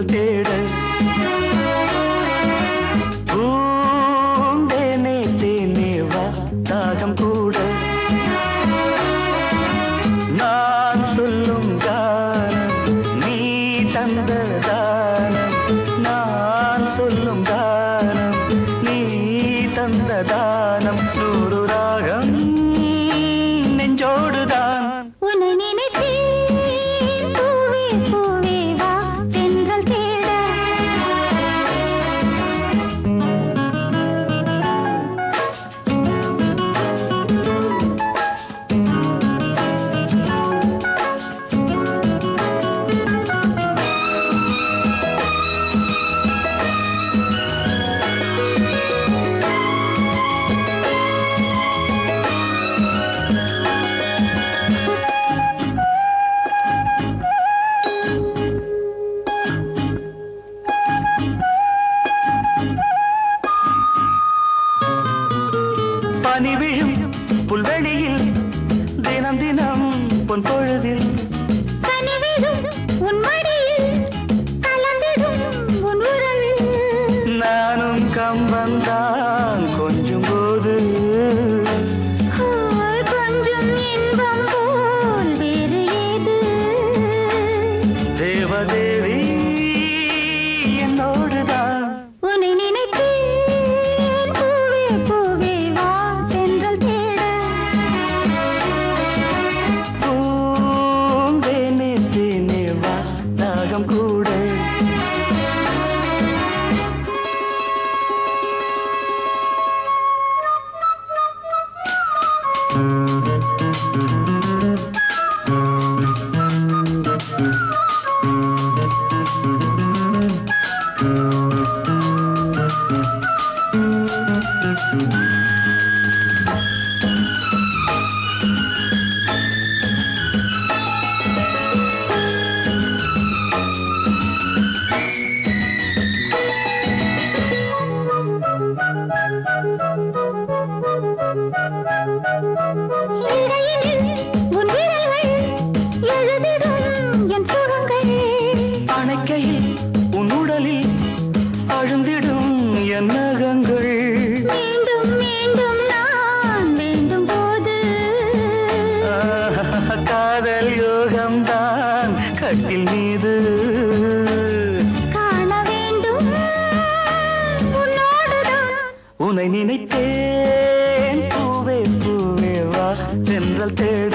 தென்றல் தேட பூண்டேனே தேனே வா தாகம் கூட நான் சொல்லும் கானம் நீ தந்த தானம் நான் சொல்லும் கானம் நீ தந்த தானம் நூறு ராகம் நெஞ்சோடுதான் உன்னை நினைத்தேன் பூவே பூவே வா தென்றல் தேட பனி விழும் புல்வெளியில் தினம் தினம் பொன் பொழுதில் கனிவிடும் உன் மடியில் கலந்திடும் உன் உறவில் நானும் கம்பந்தான் கொஞ்சம் போது கொஞ்சம் இன்பம் போல் வேறு ஏது தேவதேவி என்னோடுதான் உன்னை நினைத்தேன் பூவே பூவே வா தென்றல் தேட பூந்தேனே தேனே வா தாகம் கூட இடையினில் உன் விரல்கள் எழுதிடும் என் சுகங்கள் அணைக்கையில் உன் உடலில் அழுந்திடும் என் நகங்கள் மீண்டும் மீண்டும் நான் வேண்டும் போது காதல் யோகம்தான் கட்டில் மீது காண வேண்டும் உன்னோடுதான் உன்னை நினைத்தேன் பூவே பூவே வா தென்றல் தேட